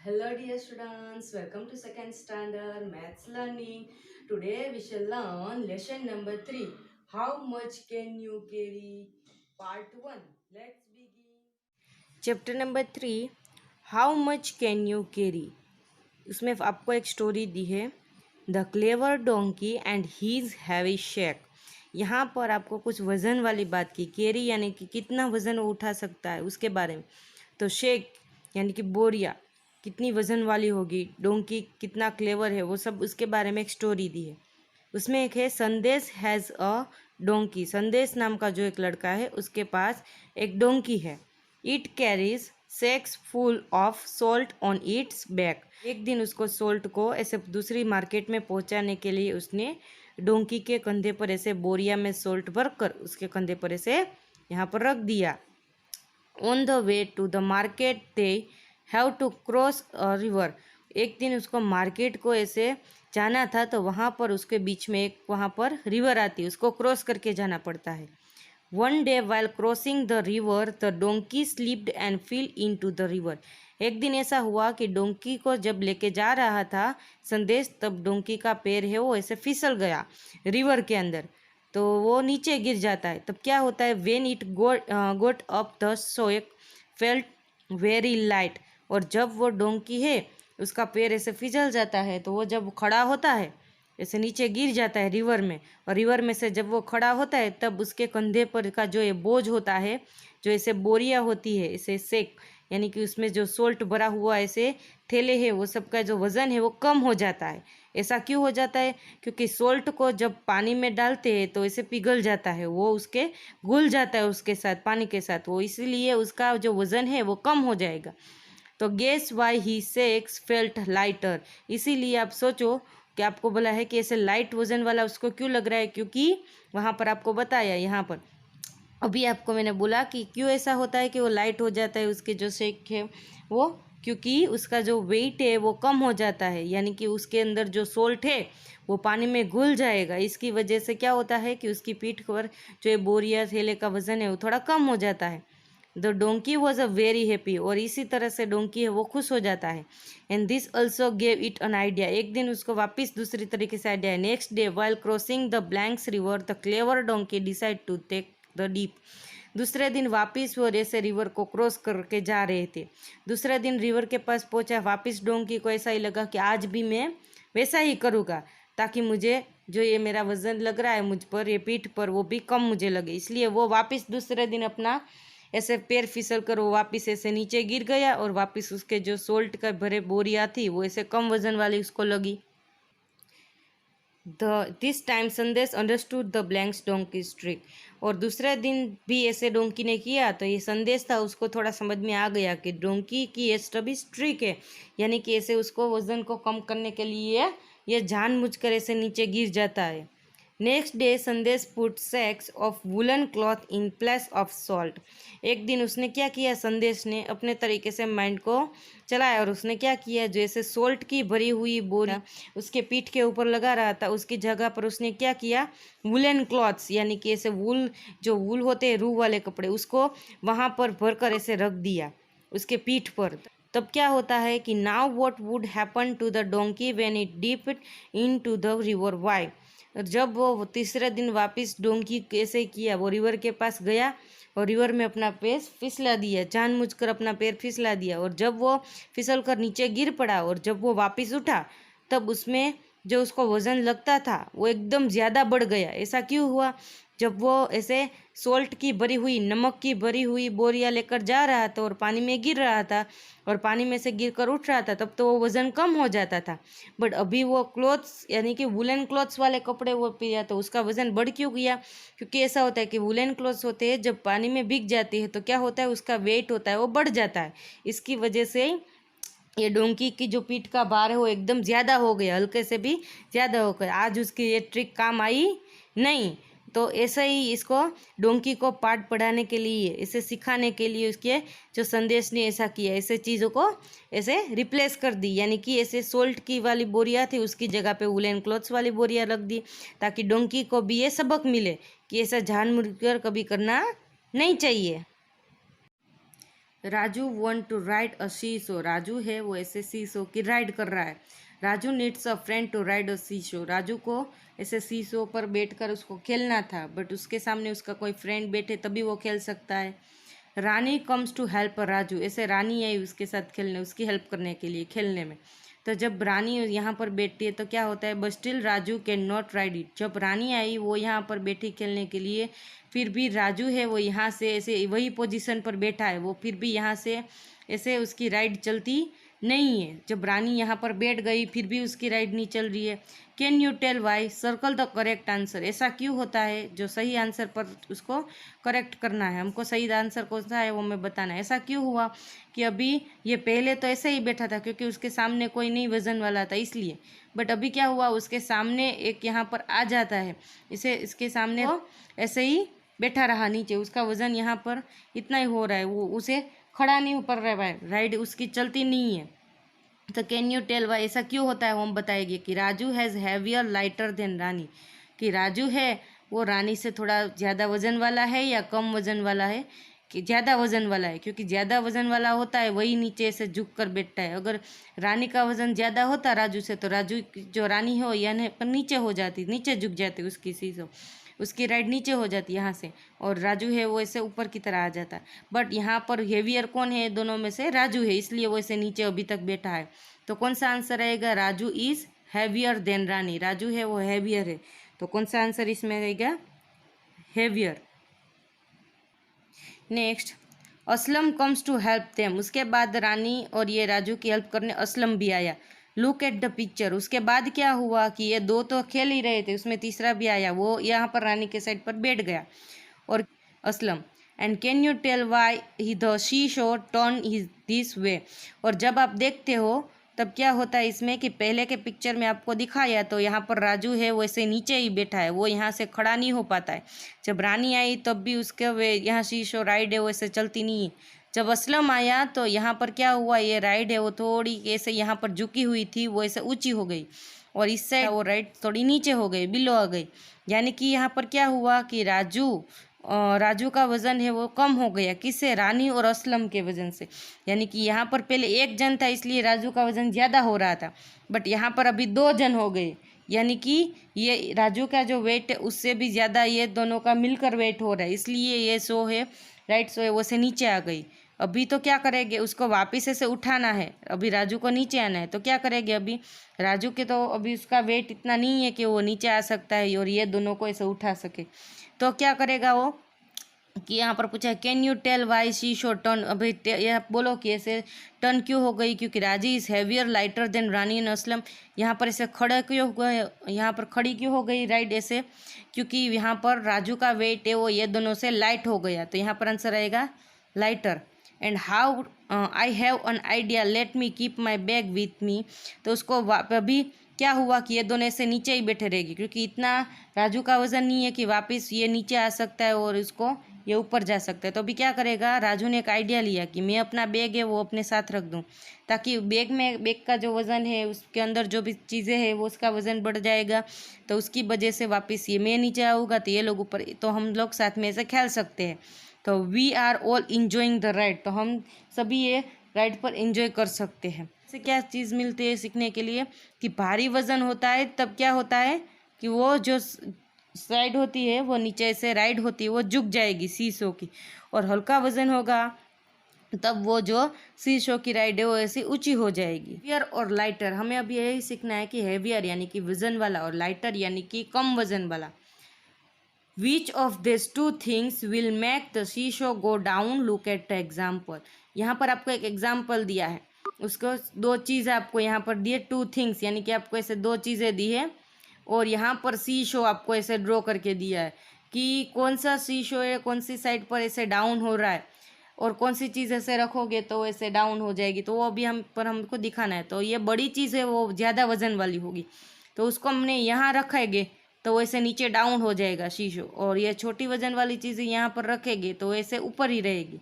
Hello dear students, welcome to second standard maths learning. Today we shall learn lesson number 3. How much can you carry? Part 1. Let's begin. Chapter number 3. How much can you carry? उसमें आपको एक story दी है the clever donkey and his heavy sack. यहाँ पर आपको कुछ वज़न वाली बात की, कैरी यानी कि कितना वज़न वो उठा सकता है उसके बारे में। तो शेक यानी कि बोरिया कितनी वज़न वाली होगी, डोंकी कितना क्लेवर है, वो सब उसके बारे में एक स्टोरी दी है। उसमें एक है संदेश हैज़ अ डोंकी। संदेश नाम का जो एक लड़का है उसके पास एक डोंकी है। It carries sacks full of salt on its back. एक दिन उसको सॉल्ट को ऐसे दूसरी मार्केट में पहुंचाने के लिए उसने डोंकी के कंधे पर ऐसे बोरिया में सॉल्ट भर कर उसके कंधे पर ऐसे यहाँ पर रख दिया। On the way to the market they have to cross a river. एक दिन उसको मार्केट को ऐसे जाना था तो वहाँ पर उसके बीच में एक वहाँ पर रिवर आती है, उसको क्रॉस करके जाना पड़ता है। One day while crossing the river the donkey slipped and fell into the river. एक दिन ऐसा हुआ कि डोंकी को जब लेके जा रहा था संदेश, तब डोंकी का पैर है वो ऐसे फिसल गया रिवर के अंदर, तो वो नीचे गिर जाता है। तब क्या होता है, when it got up the sack felt very light. और जब वो डोंकी है उसका पैर ऐसे फिसल जाता है तो वो जब खड़ा होता है ऐसे नीचे गिर जाता है रिवर में, और रिवर में से जब वो खड़ा होता है तब उसके कंधे पर का जो ये बोझ होता है, जो ऐसे बोरियां होती है ऐसे सेक यानी कि उसमें जो सोल्ट भरा हुआ ऐसे थैले है, वो सब का जो वज़न है वो कम हो जाता है। ऐसा क्यों हो जाता है, क्योंकि सोल्ट को जब पानी में डालते हैं तो ऐसे पिघल जाता है, वो उसके घुल जाता है उसके साथ, पानी के साथ, वो इसलिए उसका जो वज़न है वो कम हो जाएगा। तो guess why he sacks felt lighter. इसीलिए आप सोचो कि आपको बोला है कि ऐसे लाइट वजन वाला उसको क्यों लग रहा है, क्योंकि वहाँ पर आपको बताया, यहाँ पर अभी आपको मैंने बोला कि क्यों ऐसा होता है कि वो लाइट हो जाता है उसके जो शेक है वो, क्योंकि उसका जो वेट है वो कम हो जाता है, यानी कि उसके अंदर जो सोल्ट है वो पानी में घुल जाएगा। इसकी वजह से क्या होता है कि उसकी पीठ पर जो ये बोरिया थैले का वजन है वो थोड़ा कम हो जाता है। The donkey was a very happy. और इसी तरह से डोंकी है वो खुश हो जाता है। And this also gave it an idea. एक दिन उसको वापस दूसरी तरीके से आइडिया है। Next day while crossing the blanks river the clever donkey decide to take the dip. दूसरे दिन वापस वो ऐसे रिवर को क्रॉस करके जा रहे थे। दूसरे दिन रिवर के पास पहुंचा, वापस डोंकी को ऐसा ही लगा कि आज भी मैं वैसा ही करूँगा, ताकि मुझे जो ये मेरा वज़न लग रहा है मुझ पर, ये पीठ पर, वो भी कम मुझे लगे। इसलिए वो वापस दूसरे दिन अपना ऐसे पैर फिसल कर वो वापस ऐसे नीचे गिर गया, और वापस उसके जो सोल्ट का भरे बोरियां थी वो ऐसे कम वजन वाली उसको लगी। दिस टाइम संदेश understood the blanks donkey's trick. और दूसरे दिन भी ऐसे डोंकी ने किया तो ये संदेश था उसको थोड़ा समझ में आ गया कि डोंकी की ये स्टबी ट्रिक है, यानी कि ऐसे उसको वजन को कम करने के लिए ये जानबूझकर ऐसे नीचे गिर जाता है। Next day Sandesh put sacks of woollen cloth in place of salt. एक दिन उसने क्या किया, संदेश ने अपने तरीके से माइंड को चलाया और उसने क्या किया, जैसे सोल्ट की भरी हुई बोरी उसके पीठ के ऊपर लगा रहा था उसकी जगह पर उसने क्या किया, वुलन क्लॉथ्स यानी कि ऐसे वूल, जो वूल होते हैं रूह वाले कपड़े, उसको वहाँ पर भरकर ऐसे रख दिया उसके पीठ पर। तब क्या होता है कि now what would happen to the donkey when it dipped into the river. Why. जब वो तीसरे दिन वापस डोंकी कैसे किया, वो रिवर के पास गया और रिवर में अपना पैर फिसला दिया, जानबूझकर अपना पैर फिसला दिया, और जब वो फिसल कर नीचे गिर पड़ा और जब वो वापस उठा तब उसमें जो उसको वज़न लगता था वो एकदम ज़्यादा बढ़ गया। ऐसा क्यों हुआ, जब वो ऐसे सोल्ट की भरी हुई, नमक की भरी हुई बोरियां लेकर जा रहा था और पानी में गिर रहा था और पानी में से गिर कर उठ रहा था, तब तो वो वज़न कम हो जाता था। बट अभी वो क्लोथ्स यानी कि वुलन क्लोथ्स वाले कपड़े वो पिया तो उसका वज़न बढ़ क्यों गया, क्योंकि ऐसा होता है कि वुलन क्लोथ्स होते हैं जब पानी में भीग जाती है तो क्या होता है, उसका वेट होता है वो बढ़ जाता है। इसकी वजह से ये डोंकी की जो पीठ का भार है वो एकदम ज़्यादा हो गया, हल्के से भी ज़्यादा हो गया। आज उसकी ये ट्रिक काम आई नहीं। तो ऐसे ही इसको डोंकी को पाठ पढ़ाने के लिए, इसे सिखाने के लिए उसके जो संदेश ने ऐसा किया, ऐसे चीज़ों को ऐसे रिप्लेस कर दी, यानी कि ऐसे सोल्ट की वाली बोरियां थी उसकी जगह पे वुलन क्लॉथ्स वाली बोरियां रख दी, ताकि डोंकी को भी ये सबक मिले कि ऐसा जानबूझकर कभी करना नहीं चाहिए। Raju want to ride a seesaw. Raju है वो ऐसे शीशो की राइड कर रहा है। Raju needs a friend to ride a seesaw. Raju को ऐसे शीशो पर बैठकर उसको खेलना था, बट उसके सामने उसका कोई फ्रेंड बैठे तभी वो खेल सकता है। रानी कम्स टू हेल्प राजू। ऐसे रानी आई उसके साथ खेलने, उसकी हेल्प करने के लिए खेलने में। तो जब रानी यहाँ पर बैठती है तो क्या होता है, but still Raju can not ride it. जब रानी आई वो यहाँ पर बैठी खेलने के लिए, फिर भी राजू है वो यहाँ से ऐसे वही पोजीशन पर बैठा है, वो फिर भी यहाँ से ऐसे उसकी राइड चलती नहीं है। जब रानी यहाँ पर बैठ गई फिर भी उसकी राइड नहीं चल रही है। Can you tell why? Circle the correct answer. ऐसा क्यों होता है? जो सही आंसर पर उसको करेक्ट करना है, हमको सही आंसर कौन सा है वो हमें बताना है। ऐसा क्यों हुआ कि अभी ये पहले तो ऐसे ही बैठा था क्योंकि उसके सामने कोई नहीं वजन वाला था इसलिए, बट अभी क्या हुआ, उसके सामने एक यहाँ पर आ जाता है, इसे इसके सामने वो ऐसे ही बैठा रहा नीचे, उसका वजन यहाँ पर इतना ही हो रहा है, वो उसे खड़ा नहीं कर रहा है, राइड उसकी चलती नहीं है। तो कैन यू टेल वाई? ऐसा क्यों होता है वो हम बताएंगे कि Raju has heavier lighter than Rani. कि राजू है वो रानी से थोड़ा ज़्यादा वजन वाला है या कम वजन वाला है? कि ज़्यादा वजन वाला है, क्योंकि ज़्यादा वजन वाला होता है वही नीचे से झुक कर बैठता है। अगर रानी का वजन ज़्यादा होता राजू से तो राजू जो रानी हो यानी पर नीचे हो जाती, नीचे झुक जाती उसकी सीसो, उसकी राइड नीचे हो जाती यहाँ से, और राजू है वो ऐसे ऊपर की तरह आ जाता। बट यहाँ पर हेवियर कौन है दोनों में से? राजू है, इसलिए वो ऐसे नीचे अभी तक बैठा है। तो कौन सा आंसर रहेगा? राजू इज हैवियर देन रानी। राजू है वो हैवियर है, तो कौन सा आंसर इसमें रहेगा? Heavier. Next, Aslam comes to help them. उसके बाद रानी और ये राजू की हेल्प करने असलम भी आया। Look at the picture. उसके बाद क्या हुआ कि ये दो तो खेल ही रहे थे, उसमें तीसरा भी आया, वो यहाँ पर रानी के साइड पर बैठ गया और Aslam. And can you tell why he the seesaw turn his this way. और जब आप देखते हो तब क्या होता है इसमें कि पहले के पिक्चर में आपको दिखाया तो यहाँ पर राजू है वो ऐसे नीचे ही बैठा है, वो यहाँ से खड़ा नहीं हो पाता है। जब रानी आई तब भी उसके वे यहाँ शीशो राइड है वो ऐसे चलती नहीं है। जब असलम आया तो यहाँ पर क्या हुआ, ये राइड है वो थोड़ी ऐसे यहाँ पर झुकी हुई थी, वो ऐसे ऊंची हो गई, और इस साइड वो राइड थोड़ी नीचे हो गई, बिलो आ गई। यानी कि यहाँ पर क्या हुआ कि राजू का वजन है वो कम हो गया, किससे? रानी और असलम के वजन से। यानी कि यहाँ पर पहले एक जन था इसलिए राजू का वजन ज़्यादा हो रहा था, बट यहाँ पर अभी दो जन हो गए, यानी कि ये राजू का जो वेट है उससे भी ज़्यादा ये दोनों का मिलकर वेट हो रहा है, इसलिए ये शो है राइट शो है वो से नीचे आ गई। अभी तो क्या करेंगे, उसको वापस ऐसे उठाना है, अभी राजू को नीचे आना है, तो क्या करेंगे अभी? राजू के तो अभी उसका वेट इतना नहीं है कि वो नीचे आ सकता है और ये दोनों को ऐसे उठा सके, तो क्या करेगा वो कि यहाँ पर पूछा can you tell why seesaw turn. अभी यह बोलो कि ऐसे टर्न क्यों हो गई, क्योंकि राजी is heavier lighter than Rani and Aslam. यहाँ पर ऐसे खड़ा क्यों हो गए, यहाँ पर खड़ी क्यों हो गई राइड ऐसे? क्योंकि यहाँ पर राजू का वेट है वो ये दोनों से लाइट हो गया, तो यहाँ पर आंसर रहेगा lighter. And how I have an idea let me keep my bag with me. तो उसको अभी क्या हुआ कि ये दोनों ऐसे नीचे ही बैठे रहेगी, क्योंकि इतना राजू का वजन नहीं है कि वापस ये नीचे आ सकता है और इसको ये ऊपर जा सकता है। तो अभी क्या करेगा, राजू ने एक आइडिया लिया कि मैं अपना बैग है वो अपने साथ रख दूं, ताकि बैग का जो वज़न है उसके अंदर जो भी चीज़ें हैं वो उसका वज़न बढ़ जाएगा, तो उसकी वजह से वापस ये मैं नीचे आऊँगा तो ये लोग ऊपर, तो हम लोग साथ में ऐसे खेल सकते हैं। तो we are all enjoying the ride, तो हम सभी ये राइड पर इंजॉय कर सकते हैं। इससे क्या चीज़ मिलती है सीखने के लिए कि भारी वज़न होता है तब क्या होता है कि वो जो साइड होती है वो नीचे से राइड होती है वो झुक जाएगी शीशो की, और हल्का वज़न होगा तब वो जो शीशो की राइड है वो ऐसी ऊंची हो जाएगी। हेवियर और लाइटर, हमें अभी यही सीखना है कि हेवियर यानी कि वजन वाला और लाइटर यानी कि कम वजन वाला। Which of this two things will make the seesaw go down, look at the example. यहाँ पर आपको एक एग्जाम्पल दिया है, उसको दो चीज़ आपको यहाँ पर दिए, टू थिंग्स यानी कि आपको ऐसे दो चीज़ें दी है, और यहाँ पर सी शो आपको ऐसे ड्रॉ करके दिया है कि कौन सा सी शो है, कौन सी साइड पर ऐसे डाउन हो रहा है, और कौन सी चीज़ ऐसे रखोगे तो ऐसे डाउन हो जाएगी, तो वो अभी हमको दिखाना है। तो ये बड़ी चीज़ है वो ज़्यादा वजन वाली होगी, तो उसको हमने यहाँ रखेंगे तो वो ऐसे नीचे डाउन हो जाएगा शीशो, और ये छोटी वजन वाली चीज़ें यहाँ पर रखेंगे तो ऐसे ऊपर ही रहेगी।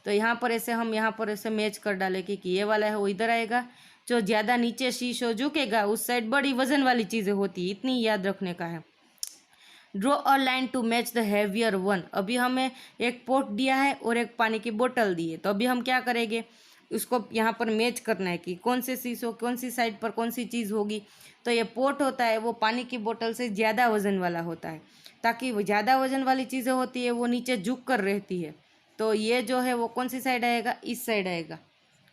तो यहाँ पर ऐसे हम यहाँ पर ऐसे मैच कर डालेंगे कि ये वाला है वो इधर आएगा, जो ज़्यादा नीचे शीशो झुकेगा उस साइड बड़ी वजन वाली चीज़ें होती है, इतनी याद रखने का है। Draw a line to match the heavier one. अभी हमें एक पॉट दिया है और एक पानी की बोतल दी है, तो अभी हम क्या करेंगे, उसको यहाँ पर मैच करना है कि कौन से शीशो कौन सी साइड पर कौन सी चीज़ होगी। तो ये पॉट होता है वो पानी की बोतल से ज़्यादा वजन वाला होता है, ताकि वो ज़्यादा वजन वाली चीज़ें होती है वो नीचे झुक कर रहती है। तो ये जो है वो कौन सी साइड आएगा, इस साइड आएगा।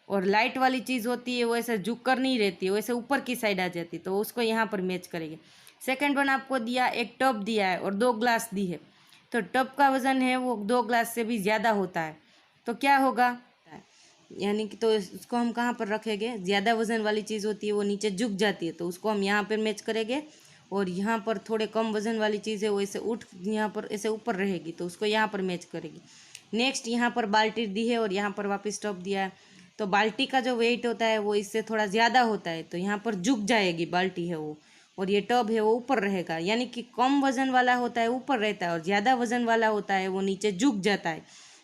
और लाइट वाली चीज़ होती है वो ऐसे झुक कर नहीं रहती है, वो ऐसे ऊपर की साइड आ जाती है, तो उसको यहाँ पर मैच करेंगे। सेकंड वन आपको दिया, एक टब दिया है और 2 ग्लास दी है, तो टब का वजन है वो 2 ग्लास से भी ज़्यादा होता है, तो क्या होगा, यानी कि तो उसको हम कहाँ पर रखेंगे, ज़्यादा वजन वाली चीज़ होती है वो नीचे झुक जाती है, तो उसको हम यहाँ पर मैच करेंगे। और यहाँ पर थोड़े कम वजन वाली चीज़ है वो ऐसे उठ यहाँ पर ऐसे ऊपर रहेगी, तो उसको यहाँ पर मैच करेगी। नेक्स्ट यहाँ पर बाल्टी दी है और यहाँ पर वापस टब दिया है, तो बाल्टी का जो वेट होता है वो इससे थोड़ा ज़्यादा होता है, तो यहाँ पर झुक जाएगी बाल्टी है वो, और ये टब है वो ऊपर रहेगा। यानी कि कम वजन वाला होता है ऊपर रहता है और ज़्यादा वजन वाला होता है वो नीचे झुक जाता है।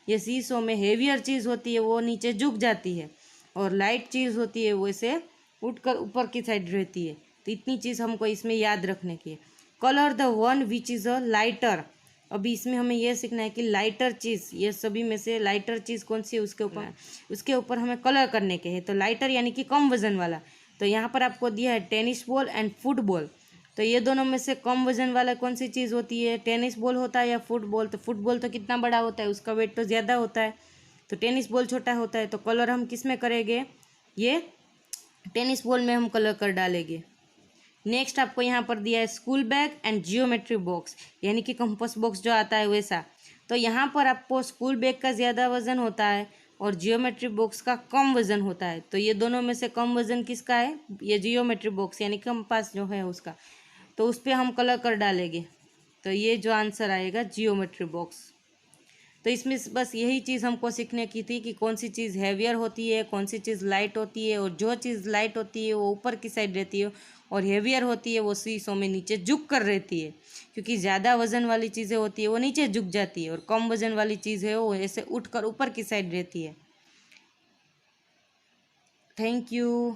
ये शीशों में हेवियर चीज़ होती है वो नीचे झुक जाती है, और लाइट चीज़ होती है वो ऐसे उठकर ऊपर की साइड रहती है। तो इतनी चीज़ हमको इसमें याद रखने की है। Colour the one which is a lighter. अभी इसमें हमें यह सीखना है कि लाइटर चीज़, ये सभी में से लाइटर चीज़ कौन सी है उसके ऊपर हमें कलर करने के हैं। तो लाइटर यानी कि कम वजन वाला, तो यहाँ पर आपको दिया है टेनिस बॉल एंड फुटबॉल। तो ये दोनों में से कम वजन वाला कौन सी चीज़ होती है, टेनिस बॉल होता है या फुटबॉल। तो फुटबॉल तो कितना बड़ा होता है, उसका वेट तो ज़्यादा होता है, तो टेनिस बॉल छोटा होता है। तो कलर हम किस में करेंगे, ये टेनिस बॉल में हम कलर कर डालेंगे। नेक्स्ट आपको यहाँ पर दिया है school bag and geometry box, यानी कि कंपास बॉक्स जो आता है वैसा। तो यहाँ पर आपको स्कूल बैग का ज़्यादा वजन होता है और जियोमेट्री बॉक्स का कम वजन होता है। तो ये दोनों में से कम वजन किसका है, ये जियोमेट्री बॉक्स यानी कंपास जो है उसका, तो उस पर हम कलर कर डालेंगे। तो ये जो आंसर आएगा जियोमेट्री बॉक्स। तो इसमें बस यही चीज़ हमको सीखने की थी कि कौन सी चीज़ हैवियर होती है, कौन सी चीज़ लाइट होती है, और जो चीज़ लाइट होती है वो ऊपर की साइड रहती है और हैवियर होती है वो शीशों में नीचे झुक कर रहती है, क्योंकि ज़्यादा वजन वाली चीज़ें होती है वो नीचे झुक जाती है और कम वजन वाली चीज़ है वो ऐसे उठ कर ऊपर की साइड रहती है। Thank you.